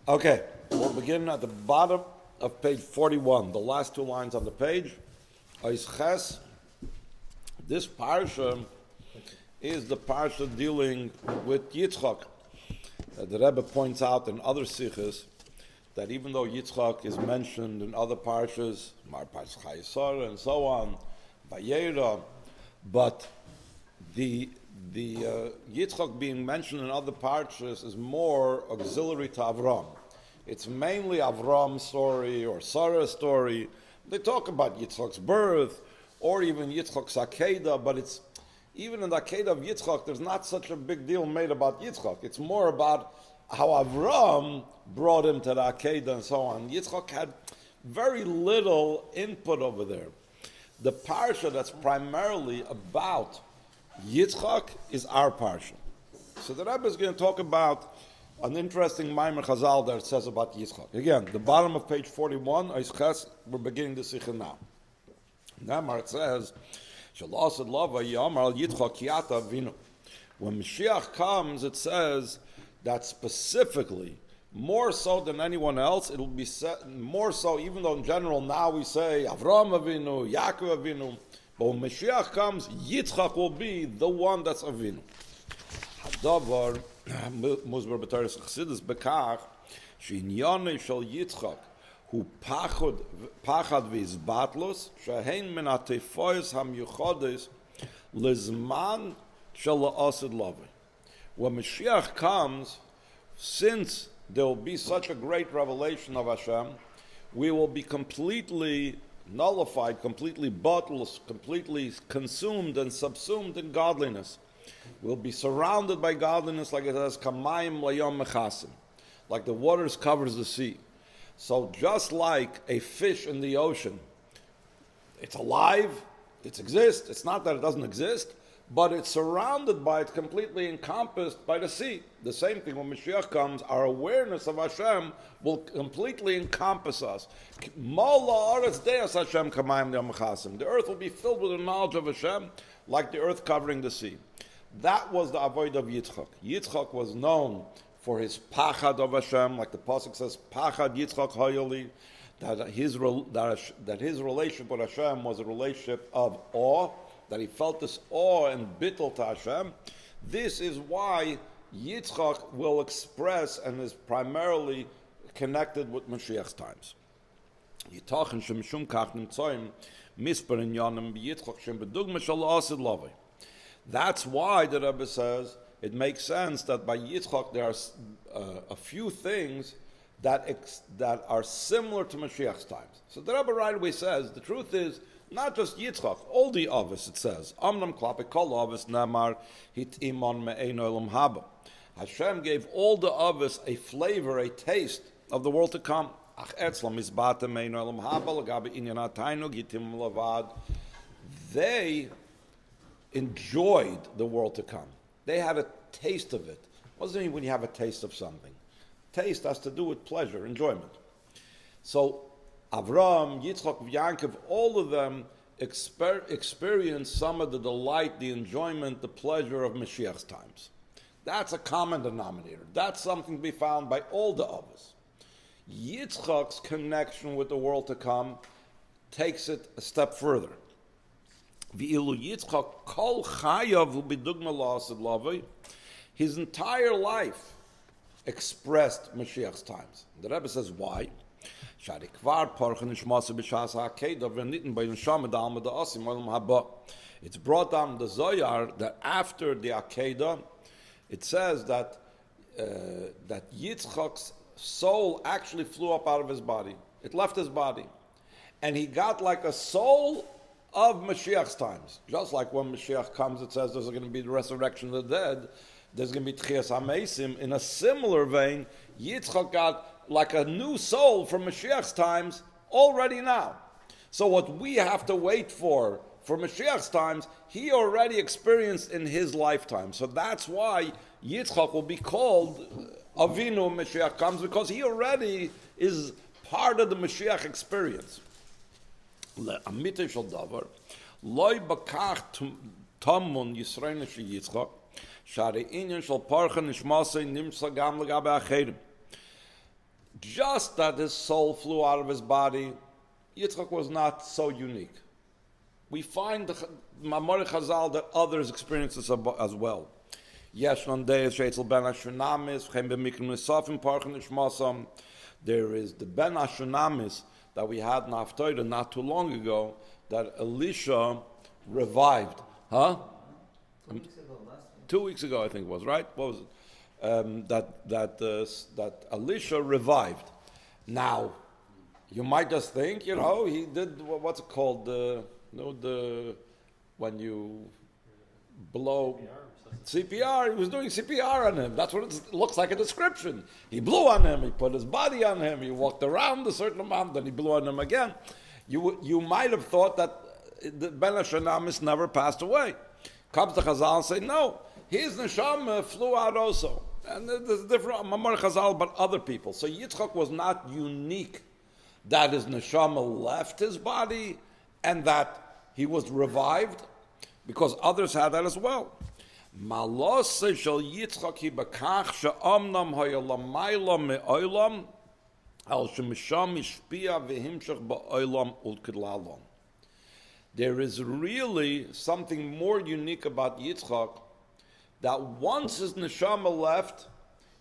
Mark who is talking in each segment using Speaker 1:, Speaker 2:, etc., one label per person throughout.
Speaker 1: Okay, we'll begin at the bottom of page 41, the last two lines on the page. Ches. This parsha is the parsha dealing with Yitzchak. The Rebbe points out in other sichos that even though Yitzchak is mentioned in other parshas, Mar Parshas Chayesara and so on, Vayera, but the Yitzchak being mentioned in other parshas is more auxiliary to Avram. It's mainly Avram's story or Sarah's story. They talk about Yitzchak's birth or even Yitzchak's Akeidah, but it's even in the Akeidah of Yitzchak, there's not such a big deal made about Yitzchak. It's more about how Avram brought him to the Akeidah and so on. Yitzchak had very little input over there. The parsha that's primarily about Yitzchak is our parsha. So the Rebbe is going to talk about an interesting Maimer Chazal that it says about Yitzchak. Again, the bottom of page 41, we're beginning the Sikha now. Namar it says, when Moshiach comes, it says that specifically, more so than anyone else, it will be more so, even though in general now we say Avram Avinu, Yaakov Avinu, but when Moshiach comes, Yitzchak will be the one that's Avinu. Hadavar Muzbar B'Toras Chassidus Bekach She'inyonei Shel Yitzchak Hu Pachad V'Izbatlus Shehein Min HaTefois HaMiyuchodes Lizman Shel La'asid Lavei. When Mashiach comes, since there will be such a great revelation of Hashem, we will be completely nullified, completely bottled, completely consumed and subsumed in godliness. We'll be surrounded by godliness, like it says, Kamayim Layom Mechasim, like the waters covers the sea. So just like a fish in the ocean, it's alive, it exists. It's not that it doesn't exist, but it's surrounded by it, completely encompassed by the sea. The same thing when Mashiach comes, our awareness of Hashem will completely encompass us. The earth will be filled with the knowledge of Hashem, like the earth covering the sea. That was the avoid of Yitzchak. Yitzchak was known for his pachad of Hashem, like the pasuk says, pachad Yitzchak hayoli, that his relationship with Hashem was a relationship of awe, that he felt this awe and bittul to Hashem. This is why Yitzchak will express and is primarily connected with Mashiach's times. Yitachin shemishum kach nimtzoyim misper in yanim Yitzchak shem bedugma shal asid lavei. That's why the Rebbe says it makes sense that by Yitzchak there are a few things that are similar to Mashiach's times. So the Rebbe right away says the truth is not just Yitzchak, all the Avos, it says. Amnam klape kol Avos namar hit imon me'ein olam haba. Hashem gave all the Avos a flavor, a taste of the world to come. Ach etzlam izbata me'ein olam haba lagabe inyan hataynu gitim lavad. They enjoyed the world to come. They had a taste of it. What does it mean when you have a taste of something? Taste has to do with pleasure, enjoyment. So Avram, Yitzchak, Yaakov, all of them experienced some of the delight, the enjoyment, the pleasure of Mashiach's times. That's a common denominator. That's something to be found by all the others. Yitzchak's connection with the world to come takes it a step further. His entire life expressed Mashiach's times. The Rebbe says, why? It's brought down the Zohar that after the Akeidah, it says that Yitzchak's soul actually flew up out of his body. It left his body. And he got like a soul of Mashiach's times. Just like when Mashiach comes, it says there's going to be the resurrection of the dead, there's going to be Tchias HaMeisim. In a similar vein, Yitzchak got like a new soul from Mashiach's times already now. So what we have to wait for Mashiach's times, he already experienced in his lifetime. So that's why Yitzchak will be called Avinu when Mashiach comes, because he already is part of the Mashiach experience. Le'amite shel davar, loy bakach tamun yisrein she Yitzchak, shari inyan shel parcha nishmasei nimsa gam legabe acherim. Just that his soul flew out of his body, Yitzchak was not so unique. We find the Mamor Chazal that others experience this as well. There is the Ben Ashunamis that we had in Haftarah not too long ago that Elisha revived. Huh?
Speaker 2: 2 weeks ago,
Speaker 1: 2 weeks ago, I think it was, right? What was it? That Elisha revived. Now, you might just think, he did what's it called? When you blow CPR. He was doing CPR on him. That's what it looks like a description. He blew on him. He put his body on him. He walked around a certain amount. Then he blew on him again. You might have thought that the Ben Hashanamis never passed away. Comes to Chazal and say, no, his neshama flew out also. And there's different Mamar Chazal but other people. So Yitzchak was not unique that his neshama left his body and that he was revived, because others had that as well. Malose shel Yitzchak hi bekach she'amnam haya lamayla me'olam al shemisham ishpia v'himshach ba'olam ulkidlalon. There is really something more unique about Yitzchak, that once his neshama left,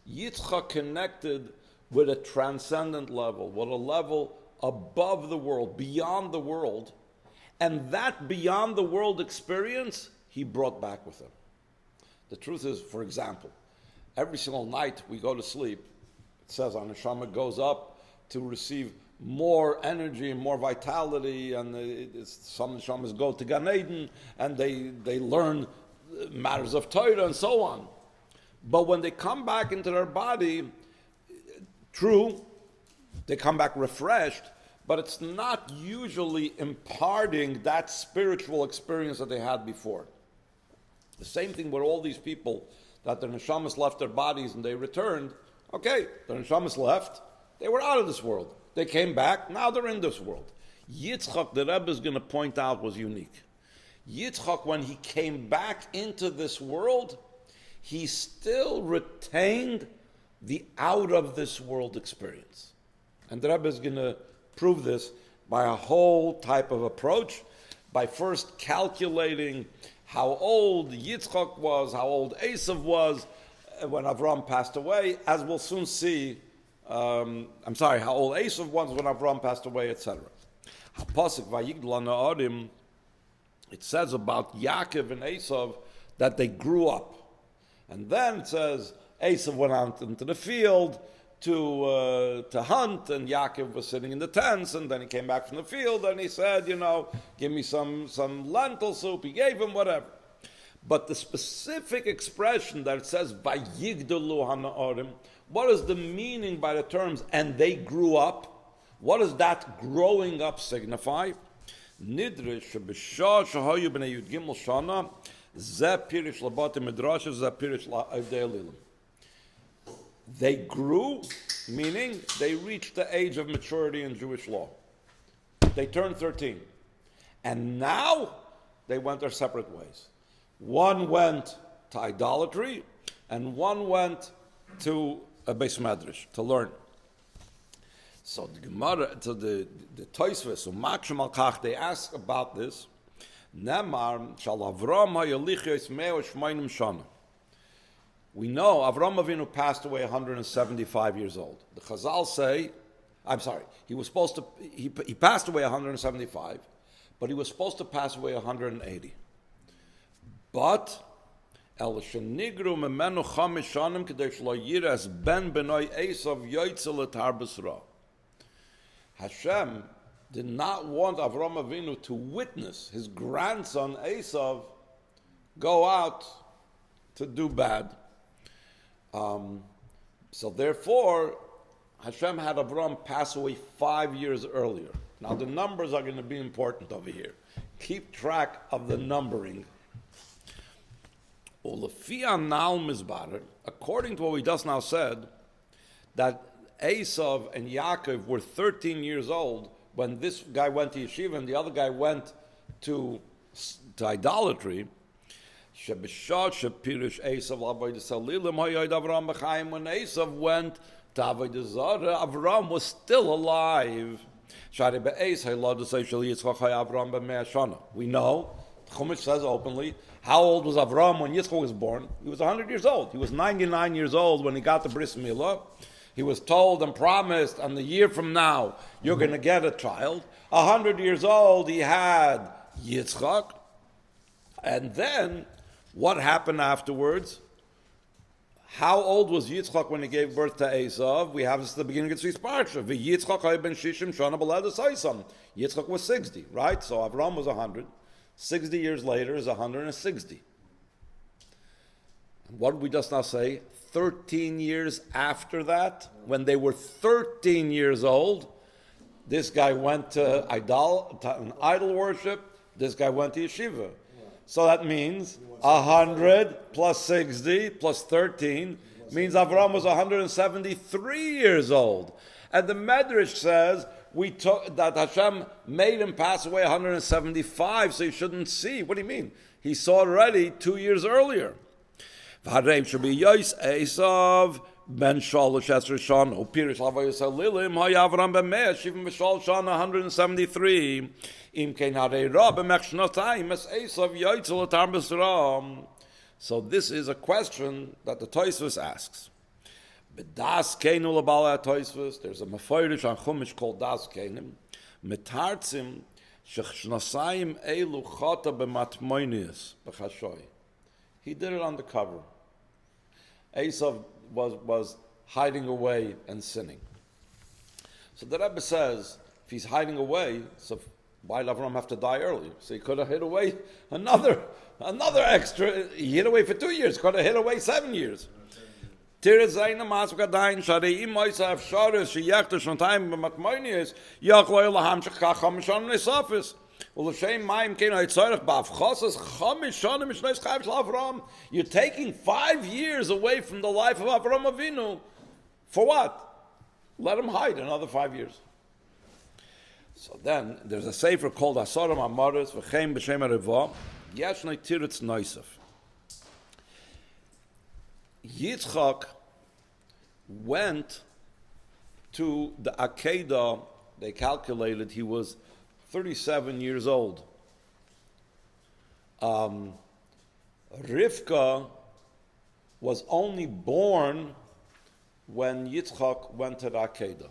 Speaker 1: Yitzchak connected with a transcendent level, with a level above the world, beyond the world, and that beyond the world experience he brought back with him. The truth is, for example, every single night we go to sleep, it says our neshama goes up to receive more energy and more vitality, and some neshamas go to Gan Eden and they learn matters of Torah and so on. But when they come back into their body, true, they come back refreshed, but it's not usually imparting that spiritual experience that they had before. The same thing with all these people that their neshamas left their bodies and they returned. Okay, their neshamas left, they were out of this world. They came back, now they're in this world. Yitzchak, the Rebbe is going to point out, was unique. Yitzchak, when he came back into this world, he still retained the out of this world experience. And the Rebbe is going to prove this by a whole type of approach, by first calculating how old Yitzchak was, how old Esav was when Avram passed away, as we'll soon see. How old Esav was when Avram passed away, etc. It says about Yaakov and Esav that they grew up. And then it says Esav went out into the field to hunt, and Yaakov was sitting in the tents, and then he came back from the field, and he said, give me some lentil soup. He gave him whatever. But the specific expression that it says, Vayigdalu hana'arim, what is the meaning by the terms, and they grew up? What does that growing up signify? Nidrish shebishah shahayu b'nei yud gimel shana, zeh pirish labati midrashes, zeh pirish la'avdei elilim. They grew, meaning they reached the age of maturity in Jewish law. They turned 13. And now they went their separate ways. One went to idolatry, and one went to a Beis Medrash to learn. So the Gemara, to the Tosfos, Umakshim al Kach, they ask about this. Nemar shal Avram ha'yalichos 180 shana. We know Avram Avinu passed away 175 years old. The Chazal say, he passed away 175, but he was supposed to pass away 180. But El shenigru memenu chamish shanim kedei shlo yiras ben benoi Esav yoytze letar b'sra. Hashem did not want Avram Avinu to witness his grandson Esav go out to do bad. So therefore, Hashem had Avram pass away 5 years earlier. Now the numbers are going to be important over here. Keep track of the numbering. According to what we just now said, that Esav and Yaakov were 13 years old when this guy went to yeshiva and the other guy went to idolatry. When Esav went to Avodah Zarah, Avram was still alive. We know, Chumash says openly, how old was Avram when Yitzchak was born? He was 100 years old. He was 99 years old when he got the Bris Milah. He was told and promised, and the year from now, you're going to get a child. 100 years old, he had Yitzchak. And then, what happened afterwards? How old was Yitzchak when he gave birth to Esav? We have this at the beginning of this parsha. Yitzchak ben Shishim Shana B'Led Esav. Yitzchak was 60, right? So Avram was 100. 60 years later is 160. What did we just now say? 13 years after that, when they were 13 years old, this guy went to idol worship. This guy went to yeshiva. So that means 100 plus 60 plus 13 means Avram was 173 years old. And the Medrash says that Hashem made him pass away 175, so you shouldn't see. What do you mean? He saw already 2 years earlier. Ben Shalosh Esher Shana, Pirish Lavayos Lilim, Hayavram Ben Shivim B'Shal Shana, 173. Im Kein Harei Ra B'Mech Shnotayim Es Esav Yoitzel Atar B'Sram. So this is a question that the Tosfos asks. B'das Keinu L'Bala Tosfos. There's a Mefoirish on Chumash called Das Keinim. Metartzim Shech Shnasayim Eilu Chata B'Matmoinius B'Chashoy. He did it undercover. Esav was hiding away and sinning. So the Rebbe says, if he's hiding away, so why did Avram have to die early? So he could have hid away another extra. He hid away for 2 years. Could have hid away 7 years. You're taking 5 years away from the life of Avram Avinu. For what? Let him hide another 5 years. So then, there's a sefer called Asaram Amaris V'chein B'Shem Rivkah Yeshnei Tiritz Noisef. Yitzchak went to the Akeidah. They calculated he was 37 years old. Rivkah was only born when Yitzchak went to the Akeidah.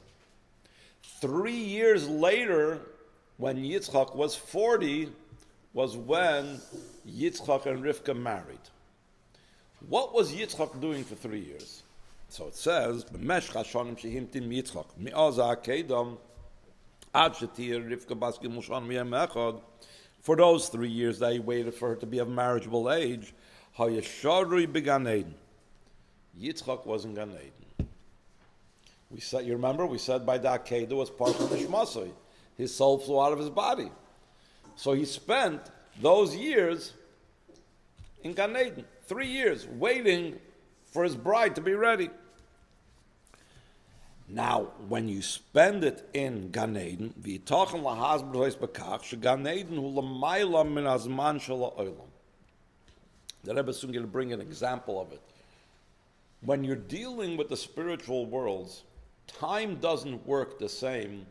Speaker 1: 3 years later, when Yitzchak was 40, was when Yitzchak and Rivkah married. What was Yitzchak doing for 3 years? So it says, "B'meshch hashanim shehimtim Yitzchak mi'az ha'Akeidah ad shetir Rivkah bas gimel shana miyem echad." For those 3 years that he waited for her to be of marriageable age, ha'yesharui b'Gan Eden. Yitzchak was in Gan Eden. We said, you remember, we said by the Akeidah was part of Nishmasoi. His soul flew out of his body. So he spent those years in Gan Eden, 3 years, waiting for his bride to be ready. Now, when you spend it in Gan Eden, the Rebbe is soon going to bring an example of it. When you're dealing with the spiritual worlds, time doesn't work the same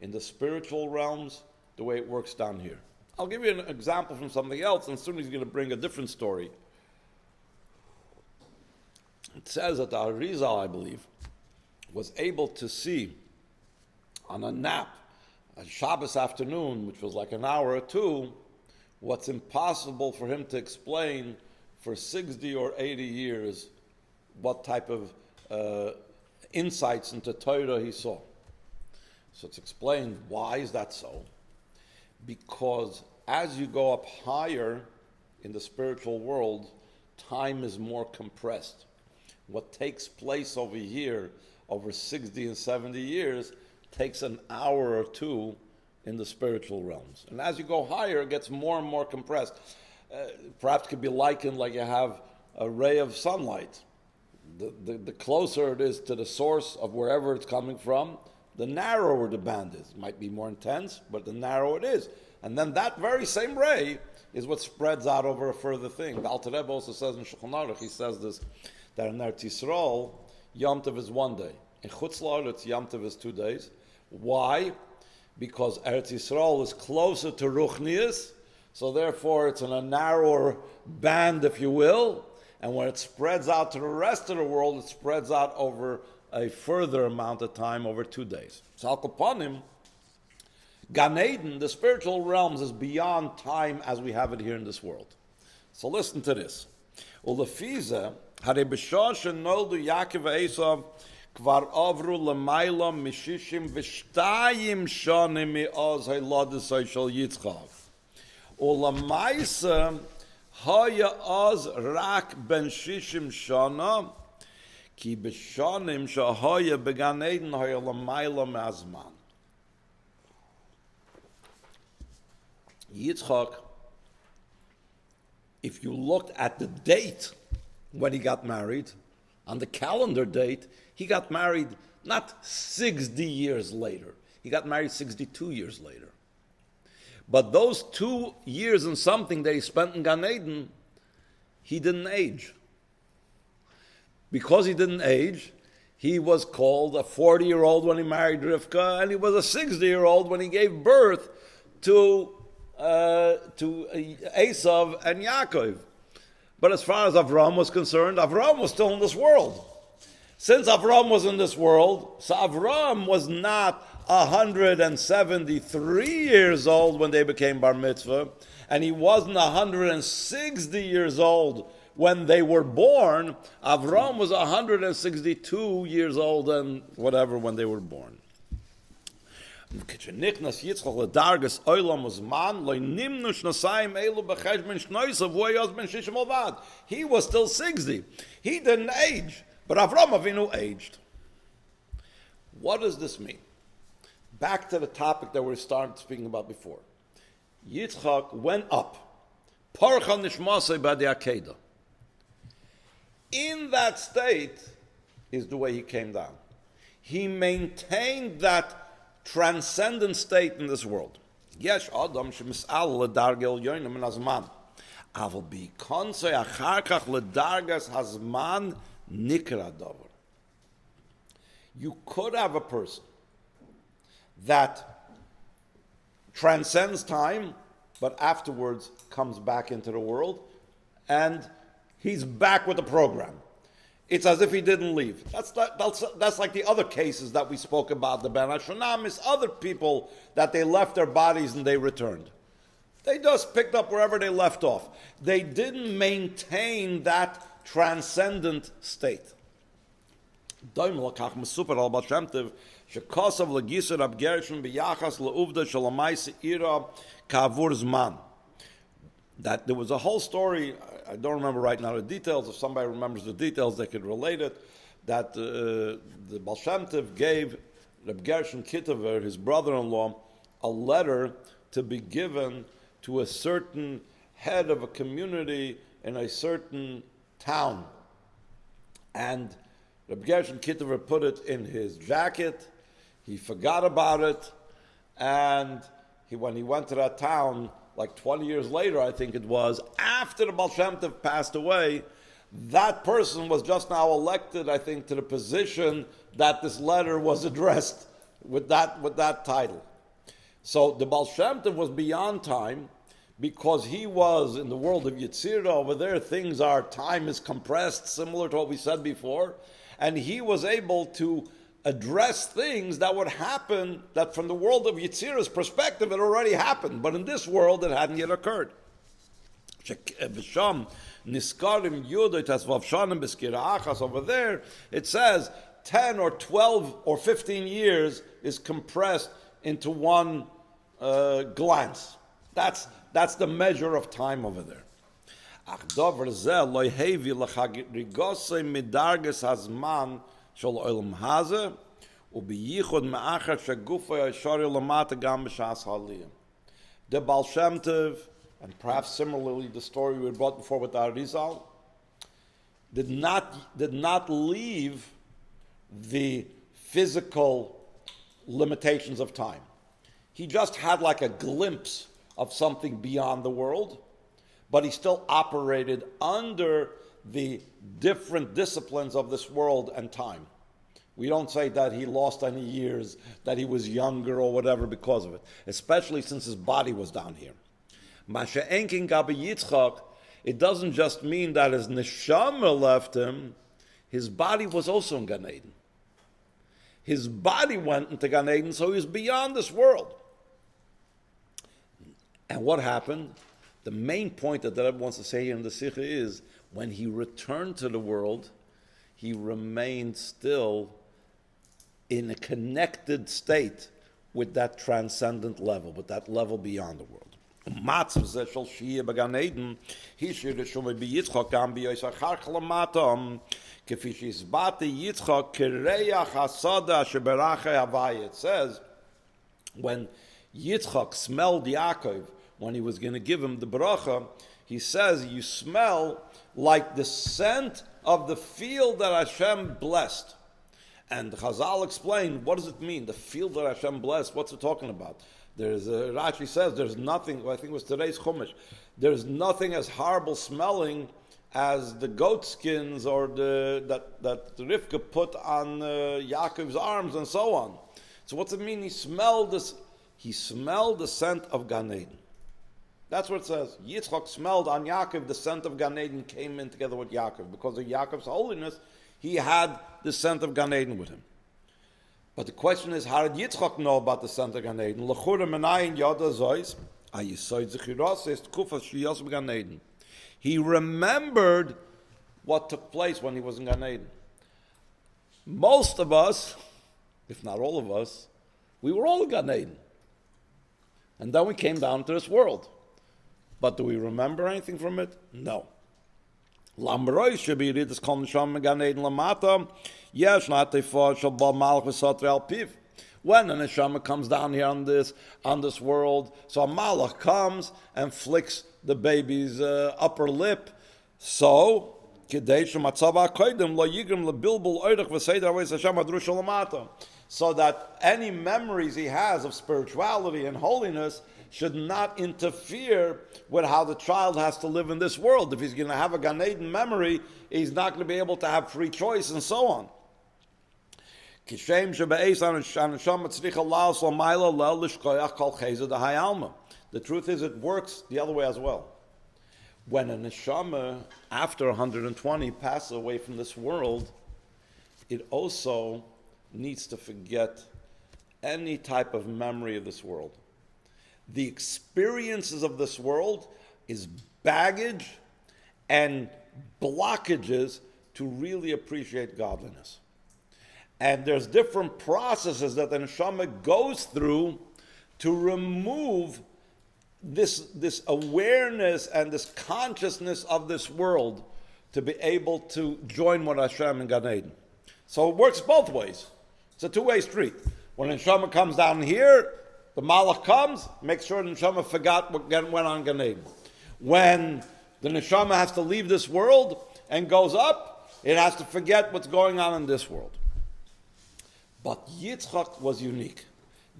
Speaker 1: in the spiritual realms the way it works down here. I'll give you an example from something else, and soon he's going to bring a different story. It says that the Arizal, I believe, was able to see on a nap, a Shabbos afternoon, which was like an hour or two, what's impossible for him to explain for 60 or 80 years, what type of insights into Torah he saw. So it's explained, why is that so? Because as you go up higher in the spiritual world, time is more compressed. What takes place over here over 60 and 70 years takes an hour or two in the spiritual realms. And as you go higher, it gets more and more compressed. Perhaps it could be likened like you have a ray of sunlight. The closer it is to the source of wherever it's coming from, the narrower the band is. It might be more intense, but the narrower it is. And then that very same ray is what spreads out over a further thing. The Alter Rebbe also says in Shulchan Aruch, he says this, that in Eretz Yisrael, Yom Tov is 1 day. In Chutz La'aretz, Yom Tov is 2 days. Why? Because Eretz Yisrael is closer to Ruchnius, so therefore it's in a narrower band, if you will, and when it spreads out to the rest of the world, it spreads out over a further amount of time, over 2 days. So Al Kapanim, Gan Eden, the spiritual realms, is beyond time as we have it here in this world. So listen to this. Ulefiza, Hare B'shah shenoldu Yaakov Esav kvar avru l'mayla mishishim v'shtayim shanim mi'oz hayladisay shel Yitzchak. Ulamaisa haya oz rak ben shishim shana ki b'shanim shahaya began Eden haya l'mayla me'azman. Yitzchak, if you looked at the date when he got married, on the calendar date, he got married not 60 years later. He got married 62 years later. But those 2 years and something that he spent in Gan Eden, he didn't age. Because he didn't age, he was called a 40-year-old when he married Rivkah, and he was a 60-year-old when he gave birth to Esav and Yaakov. But as far as Avraham was concerned, Avraham was still in this world. Since Avraham was in this world, so Avraham was not 173 years old when they became bar mitzvah, and he wasn't 160 years old when they were born. Avraham was 162 years old and whatever when they were born. He was still 60. He didn't age, but Avraham Avinu aged. What does this mean? Back to the topic that we started speaking about before. Yitzchak went up. Parcha nishmasei b'di Akeidah. In that state is the way he came down. He maintained that transcendent state in this world. Yes, Adam shemis'al ledargel yonim min hazman. Aval b'konse achar kach ledargas hazman nikra davar. You could have a person that transcends time, but afterwards comes back into the world, and he's back with the program. It's as if he didn't leave. That's like the other cases that we spoke about, the Ben Hashonamis, other people that they left their bodies and they returned. They just picked up wherever they left off. They didn't maintain that transcendent state. That there was a whole story, I don't remember right now the details. If somebody remembers the details, they could relate it. That the Baal Shem Tov gave Reb Gershon Kitover, his brother-in-law, a letter to be given to a certain head of a community in a certain town. And Reb Gershon Kitover put it in his jacket. He forgot about it. And when he went to that town, like 20 years later, I think it was, after the Baal Shem Tov passed away, that person was just now elected, I think, to the position that this letter was addressed with that title. So the Baal Shem Tov was beyond time because he was in the world of Yetzirah. Over there, time is compressed, similar to what we said before, and he was able to address things that would happen, that from the world of Yetzirah's perspective, it already happened, but in this world, it hadn't yet occurred. Over there, it says 10 or 12 or 15 years is compressed into one glance. That's the measure of time over there. The Baal Shem Tov, and perhaps similarly the story we brought before with the Arizal, did not leave the physical limitations of time. He just had like a glimpse of something beyond the world, but he still operated under the different disciplines of this world and time. We don't say that he lost any years, that he was younger or whatever because of it, especially since his body was down here. Masha'enkin Gabi Yitzchak, it doesn't just mean that his neshama left him, his body was also in Gan Eden. His body went into Gan Eden, so he was beyond this world. And what happened? The main point that the Rebbe wants to say here in the Sikha is, when he returned to the world, he remained still in a connected state with that transcendent level, with that level beyond the world. It says, when Yitzchak smelled Yaakov, when he was going to give him the bracha, he says, you smell like the scent of the field that Hashem blessed. And Chazal explained, what does it mean? The field that Hashem blessed, what's it talking about? Rashi says there's nothing, I think it was today's Chumash, there's nothing as horrible smelling as the goat skins or that Rivkah put on Yaakov's arms and so on. So what's it mean? He smelled the scent of Gan Eden. That's what it says. Yitzchak smelled on Yaakov, the scent of Gan Eden came in together with Yaakov. Because of Yaakov's holiness, he had the scent of Gan Eden with him. But the question is, how did Yitzchak know about the scent of Gan Eden? He remembered what took place when he was in Gan Eden. Most of us, if not all of us, we were all in Gan Eden. And then we came down to this world. But do we remember anything from it? No. When the neshama comes down here on this world, so a malach comes and flicks the baby's upper lip. So that any memories he has of spirituality and holiness should not interfere with how the child has to live in this world. If he's going to have a Gan Eden memory, he's not going to be able to have free choice and so on. The truth is, it works the other way as well. When a neshama, after 120, passes away from this world, it also needs to forget any type of memory of this world. The experiences of this world is baggage and blockages to really appreciate godliness. And there's different processes that the neshama goes through to remove this awareness and this consciousness of this world to be able to join with Hashem in Gan Eden. So it works both ways. It's a two-way street. When the neshama comes down here, the malach comes, makes sure the neshama forgot what went on Gan Eden. When the neshama has to leave this world and goes up, it has to forget what's going on in this world. But Yitzchak was unique.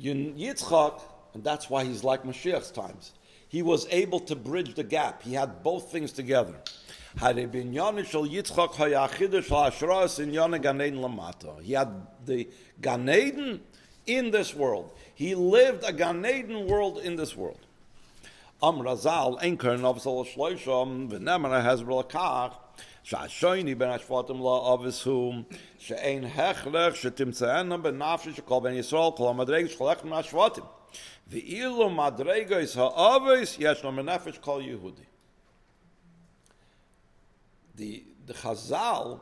Speaker 1: Yitzchak, and that's why he's like Moshiach's times, he was able to bridge the gap. He had both things together. He had the Gan Eden in this world. He lived a Gan Eden world in this world. Razal Enker Novsal Shloisham V'Nemara Hezbollah Kach Sha'ashoyni Ben Ashvatim La Avisum She'ein Hechlech She'timtze'ena Ben Nafshi She'kol Ben Yisrael Kol HaMadrega Sh'cholech Ben Ashvatim V'ilu Madrega Is HaAvis Yeshno Menefesh Kol Yehudi. The Chazal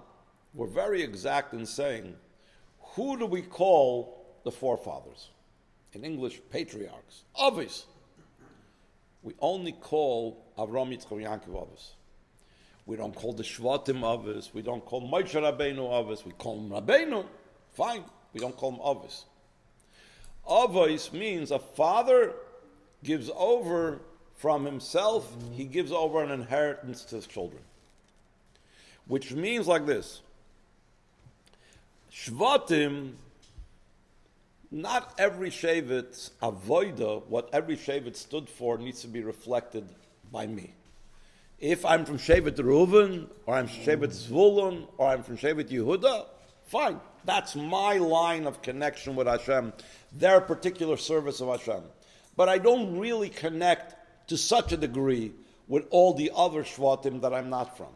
Speaker 1: were very exact in saying, who do we call the forefathers? In English, patriarchs. Avos. We only call Avram, Yitzchak, Yaakov Avos. We don't call the Shvatim Avos. We don't call Moshe Rabbeinu Avos. We call him Rabbeinu. Fine. We don't call him Avos. Avos means a father gives over from himself, he gives over an inheritance to his children. Which means like this. Shvatim, not every Shevet's avoida, what every Shevet stood for, needs to be reflected by me. If I'm from Shevet Reuven, or I'm from Shevet Zvulun, or I'm from Shevet Yehuda, fine, That's my line of connection with Hashem, their particular service of Hashem. But I don't really connect to such a degree with all the other Shvatim that I'm not from.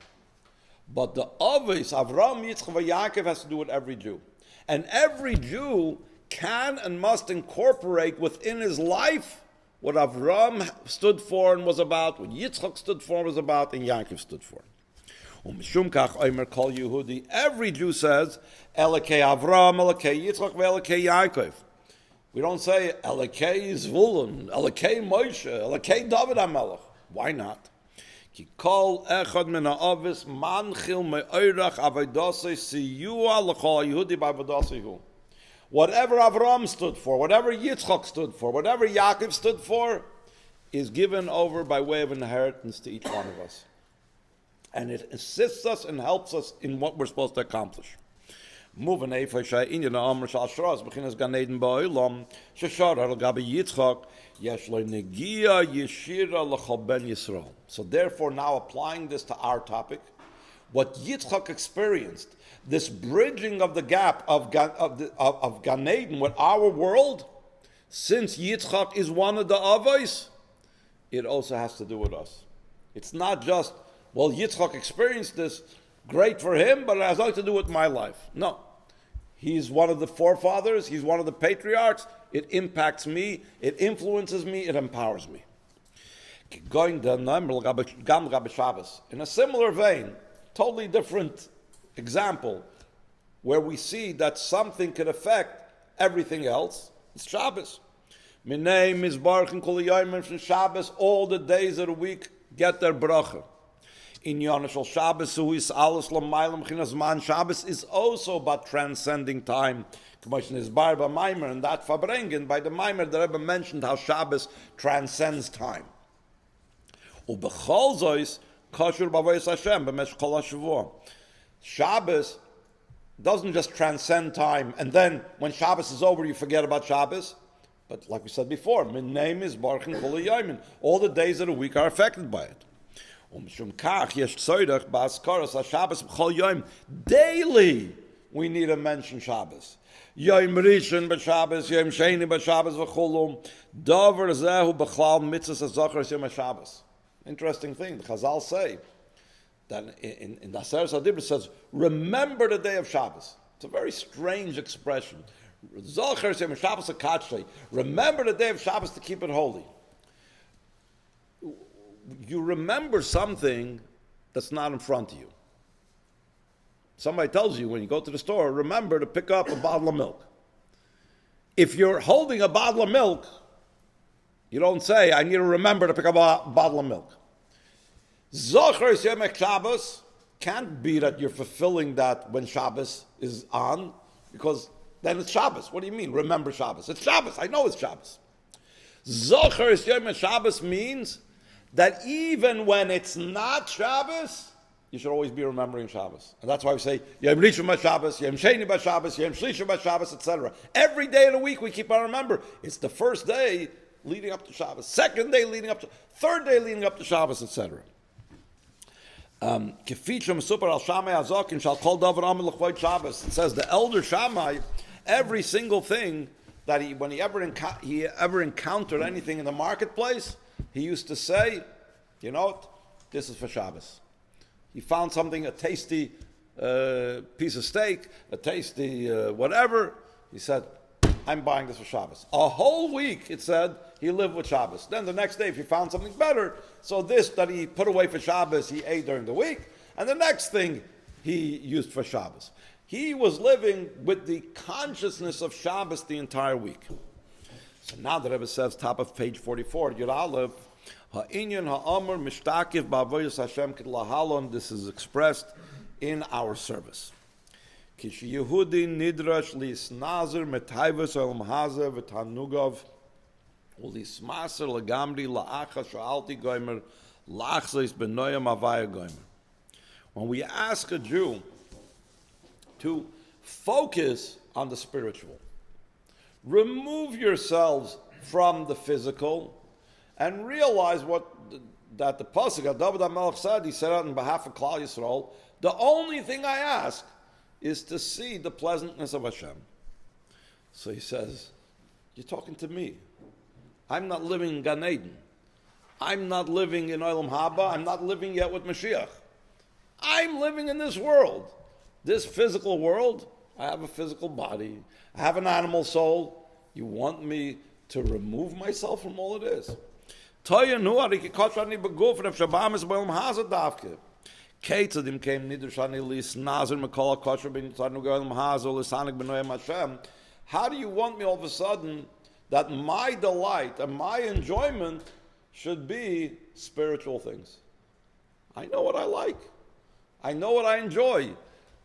Speaker 1: But the Avos, Avraham, Yitzchak, and Yaakov has to do with every Jew. And every Jew can and must incorporate within his life what Avraham stood for and was about, what Yitzchak stood for and was about, and Yaakov stood for. Every Jew says, Elokei Avraham, Elokei Yitzchak, Elokei Yaakov. We don't say, Elokei Zvulun, Elokei Moshe, Elokei David HaMelech. Why not? Ki kol echad min ha'avis manchil me'oirach avodah siyua l'chol Yehudi b'avodah hu. Whatever Avraham stood for, whatever Yitzchak stood for, whatever Yaakov stood for, is given over by way of inheritance to each one of us. And it assists us and helps us in what we're supposed to accomplish. Moving Gan Eden ba'olam sheshar al gabi Yitzchak yesh lo negia yeshira l'chol ben Yisrael. So therefore, now applying this to our topic, what Yitzchak experienced, this bridging of the gap of Gan Eden with our world, since Yitzchak is one of the Avos, it also has to do with us. It's not just, well, Yitzchak experienced this, great for him, but it has nothing to do with my life. No. He's one of the forefathers, he's one of the patriarchs, it impacts me, it influences me, it empowers me. In a similar vein, totally different example, where we see that something could affect everything else, it's Shabbos. Minei mizbarch and kol yomim from Shabbos, all the days of the week get their bracha. In Yonashal Shabbos, who is alles lamaylam chinazman. Shabbos is also about transcending time. Commission is bar by Maimer, and that Fabrengen by the Maimer that Rebbe mentioned how Shabbos transcends time. Ubechol zois kashur b'avodas Hashem b'mesh kol hashavua. Shabbos doesn't just transcend time, and then when Shabbos is over, you forget about Shabbos. But like we said before, min name is barchin kol yamin. All the days of the week are affected by it. Daily, we need to mention Shabbos. Yom Rishon b'Shabbos, Yom Sheni b'Shabbos v'chulum. Davar zehu b'chlal mitzvahs hazachar Yom HaShabbos. Interesting thing, the Chazal say that in the Aseret HaDibros says, remember the day of Shabbos. It's a very strange expression. Zachar Yom HaShabbos HaKadshay. Remember the day of Shabbos to keep it holy. You remember something that's not in front of you. Somebody tells you when you go to the store, remember to pick up a bottle of milk. If you're holding a bottle of milk, you don't say, I need to remember to pick up a bottle of milk. Zocher Yom Shabbos can't be that you're fulfilling that when Shabbos is on, because then it's Shabbos. What do you mean, remember Shabbos? It's Shabbos. I know it's Shabbos. Zocher Yom Shabbos means that even when it's not Shabbos, you should always be remembering Shabbos. And that's why we say, Yom Rishon b'Shabbos, Yom Sheni b'Shabbos, Yom Shlishi b'Shabbos, etc. Every day of the week we keep on remember. It's the first day leading up to Shabbos, second day leading up to, third day leading up to Shabbos, etc. It says the elder Shammai, every single thing that when he ever encountered anything in the marketplace, he used to say, you know what, this is for Shabbos. He found something, a tasty piece of steak, a tasty whatever. He said, I'm buying this for Shabbos. A whole week, it said, he lived with Shabbos. Then the next day, if he found something better, so this that he put away for Shabbos, he ate during the week. And the next thing, he used for Shabbos. He was living with the consciousness of Shabbos the entire week. So now the Rebbe says, top of page 44, Yud Aleph, Ha'inyan ha'amr mishtakiv ba'avodas Hashem k'lahalon. This is expressed in our service. Kish Yehudi nidrash li'isnazer metayvus olam hazeh v'tanugov u'lismaser legamri la'acha sha'alti goymer la'achzis b'noyam avaya goymer. When we ask a Jew to focus on the spiritual, remove yourselves from the physical, and realize that the pasuk that David HaMelech said. He said it on behalf of Klal Yisrael. The only thing I ask is to see the pleasantness of Hashem. So he says, you're talking to me. I'm not living in Gan Eden. I'm not living in Olam Haba. I'm not living yet with Moshiach. I'm living in this world. This physical world, I have a physical body. I have an animal soul. You want me to remove myself from all it is? Keitzadim came nidushani lis nazir mekol kosher bin tzadnu goyim hazol lisanik benoyim Hashem. How do you want me all of a sudden that my delight and my enjoyment should be spiritual things? I know what I like. I know what I enjoy.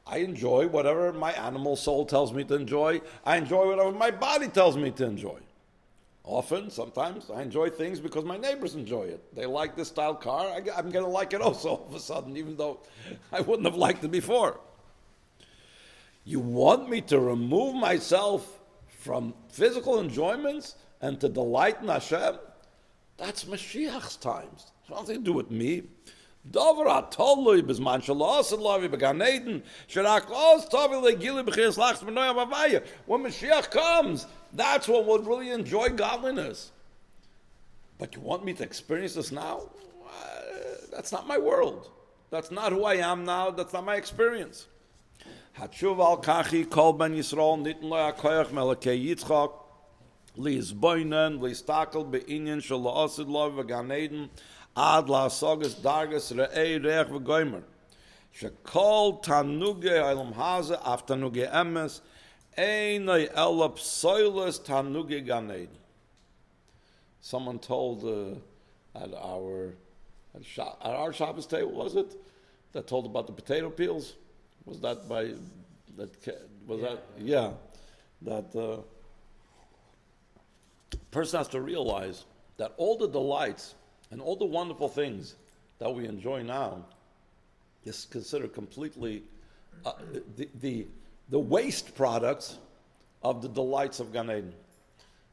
Speaker 1: I enjoy whatever my animal soul tells me to enjoy. I enjoy whatever my body tells me to enjoy. Often, sometimes, I enjoy things because my neighbors enjoy it. They like this style car, I'm going to like it also all of a sudden, even though I wouldn't have liked it before. You want me to remove myself from physical enjoyments and to delight in Hashem? That's Mashiach's times. It's nothing to do with me. When Mashiach comes, that's when we'll really enjoy godliness. But you want me to experience this now? That's not my world. That's not who I am now. That's not my experience. Hatshuv al kachi kol ben Yisrael nitn lo yakoyach melekei Yitzchak liizboinen liistakel beinyan shel la'asid lo v'gan Eden ad la'asogas dargas re'ei reich v'goymer shekol tanuge olam haze af tanuge emes einay ela psoiles tanuge Gan Eden. Someone told at our Shabbos table, was it, that told about the potato peels? Was that by that? Was that? Yeah, that person has to realize that all the delights and all the wonderful things that we enjoy now is considered completely the waste products of the delights of Gan Eden.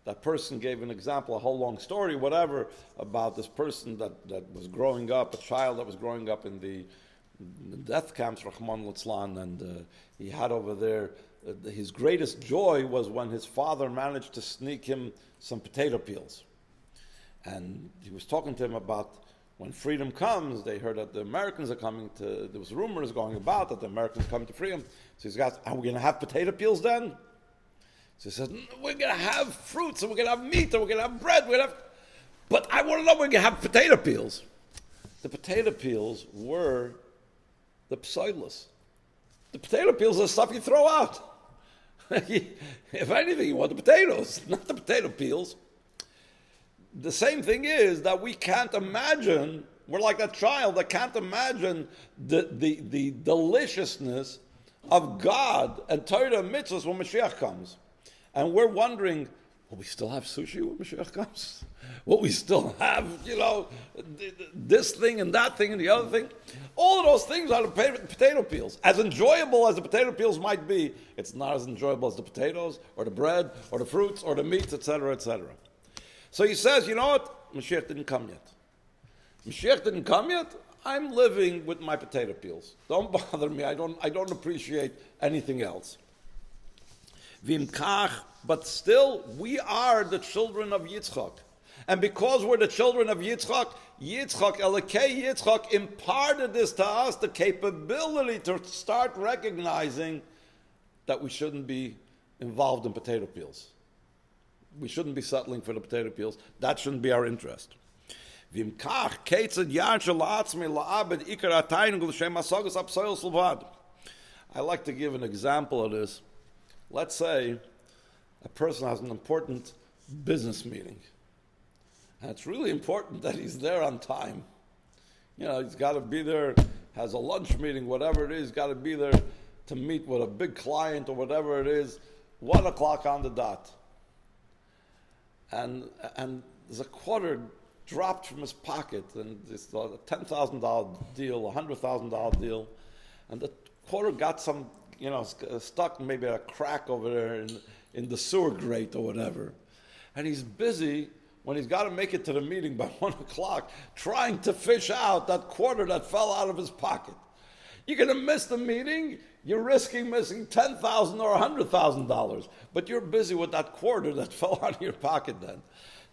Speaker 1: That person gave an example, a whole long story, whatever, about this person that was growing up, a child that was growing up in the death camps, Rahman Litzlan, and he had over there, his greatest joy was when his father managed to sneak him some potato peels. And he was talking to him about when freedom comes, they heard that the Americans are coming to, there was rumors going about that the Americans are coming to free him. So he's asked, are we going to have potato peels then? So he says, we're going to have fruits, and we're going to have meat, and we're going to have bread, but I want to know we're going to have potato peels. The potato peels were the psoilus. The potato peels are the stuff you throw out. If anything, you want the potatoes, not the potato peels. The same thing is that we can't imagine, we're like that child that can't imagine the deliciousness of God and Torah and mitzvahs when Mashiach comes. And we're wondering, will we still have sushi when Mashiach comes? Will we still have, this thing and that thing and the other thing? All of those things are the potato peels. As enjoyable as the potato peels might be, it's not as enjoyable as the potatoes or the bread or the fruits or the meats, etc., etc. So he says, you know what? Mashiach didn't come yet. Mashiach didn't come yet? I'm living with my potato peels. Don't bother me. I don't appreciate anything else. But still, we are the children of Yitzchak. And because we're the children of Yitzchak, Elokei Yitzchak imparted this to us, the capability to start recognizing that we shouldn't be involved in potato peels. We shouldn't be settling for the potato peels. That shouldn't be our interest. I like to give an example of this. Let's say a person has an important business meeting. And it's really important that he's there on time. He's got to be there, has a lunch meeting, whatever it is, he's got to be there to meet with a big client or whatever it is, 1 o'clock on the dot. And there's a quarter dropped from his pocket, and it's a $10,000 deal, a $100,000 deal, and the quarter got some, stuck maybe a crack over there in the sewer grate or whatever. And he's busy when he's got to make it to the meeting by 1 o'clock trying to fish out that quarter that fell out of his pocket. You're going to miss the meeting. you're risking missing $10,000 or $100,000, but you're busy with that quarter that fell out of your pocket then.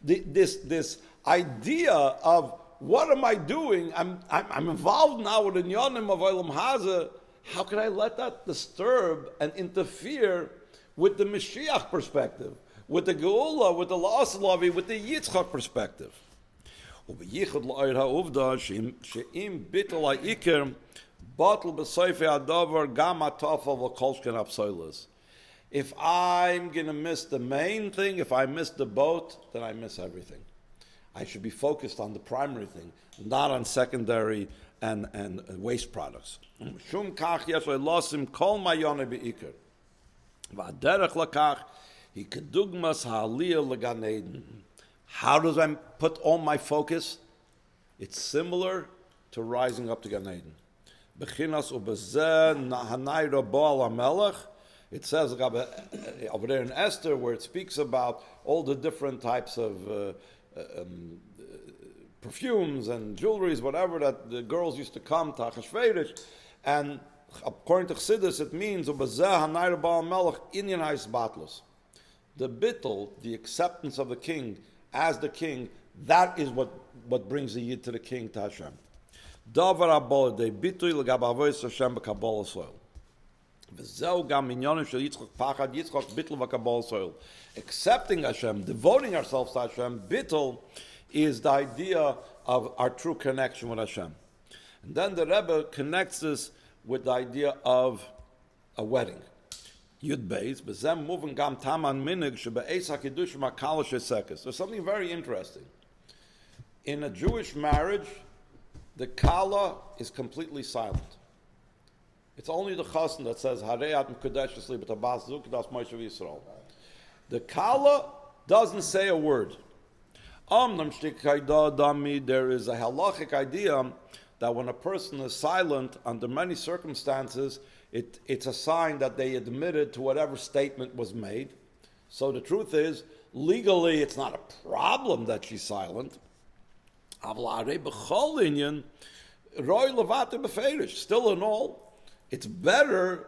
Speaker 1: This idea of what am I doing? I'm involved now with the Inyanim of Olam Hazeh. How can I let that disturb and interfere with the Mashiach perspective, with the Geula, with the La'as Lavi, with the Yitzchak perspective? If I'm going to miss the main thing, if I miss the boat, then I miss everything. I should be focused on the primary thing, not on secondary and waste products. How does I put all my focus? It's similar to rising up to Gan Eden. It says over there in Esther, where it speaks about all the different types of perfumes and jewelries, whatever, that the girls used to come to Achashverosh, and according to Chassidus, it means the bittul, the acceptance of the king as the king, that is what brings the yid to the king, to Hashem. Davar abol de bittul legab avos Hashem b'kabbalah soil. V'zeu gam minyanim shel Yitzchak pachad Yitzchak bittul v'kabbalah soil. Accepting Hashem, devoting ourselves to Hashem, bittul is the idea of our true connection with Hashem. And then the Rebbe connects this with the idea of a wedding. Yud Beis, b'zem moving gam taman minig shebe'eis hakidushim hakala shesekes. There's something very interesting. In a Jewish marriage, the kala is completely silent. It's only the chassan that says Harei at mekudeshes li b'tabas zuk das Moshe Yisrael. The kala doesn't say a word. There is a halachic idea that when a person is silent under many circumstances, it's a sign that they admitted to whatever statement was made. So the truth is, legally, it's not a problem that she's silent. Still in all, it's better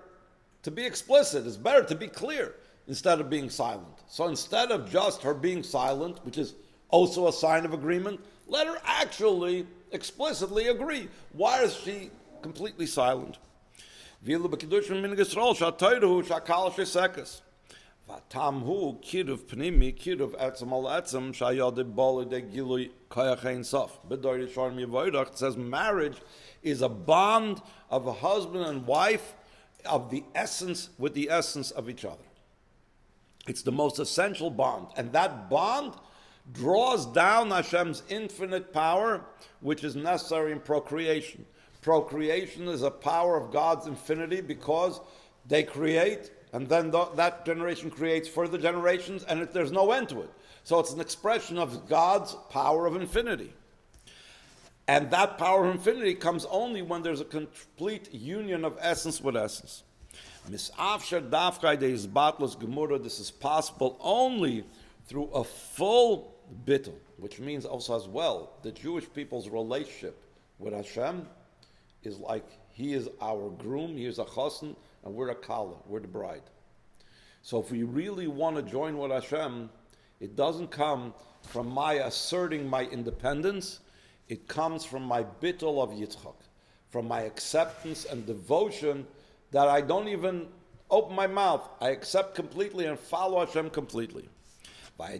Speaker 1: to be explicit. It's better to be clear instead of being silent. So instead of just her being silent, which is also a sign of agreement, let her actually explicitly agree. Why is she completely silent? Vatamhu kiruv pnimi kiruv etzem al etzem shayad bol de gilui kayachein sof. Bedoyed sharm yevoidach says marriage is a bond of a husband and wife of the essence with the essence of each other. It's the most essential bond, and that bond draws down Hashem's infinite power, which is necessary in procreation. Procreation is a power of God's infinity because they create, and then that generation creates further generations, and there's no end to it. So it's an expression of God's power of infinity. And that power of infinity comes only when there's a complete union of essence with essence. This is possible only through a full bittul, which means also as well, the Jewish people's relationship with Hashem is like He is our groom, He is a chassan, and we're a kala, we're the bride. So if we really want to join with Hashem, it doesn't come from my asserting my independence, it comes from my bittul of Yitzchak, from my acceptance and devotion that I don't even open my mouth. I accept completely and follow Hashem completely. Through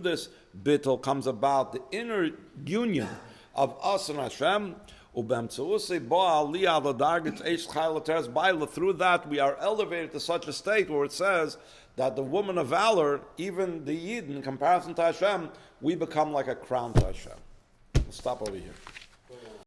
Speaker 1: this bittul comes about the inner union of us and Hashem. Through that we are elevated to such a state where it says that the woman of valor, even the Yid, in comparison to Hashem, we become like a crown to Hashem. We'll stop over here.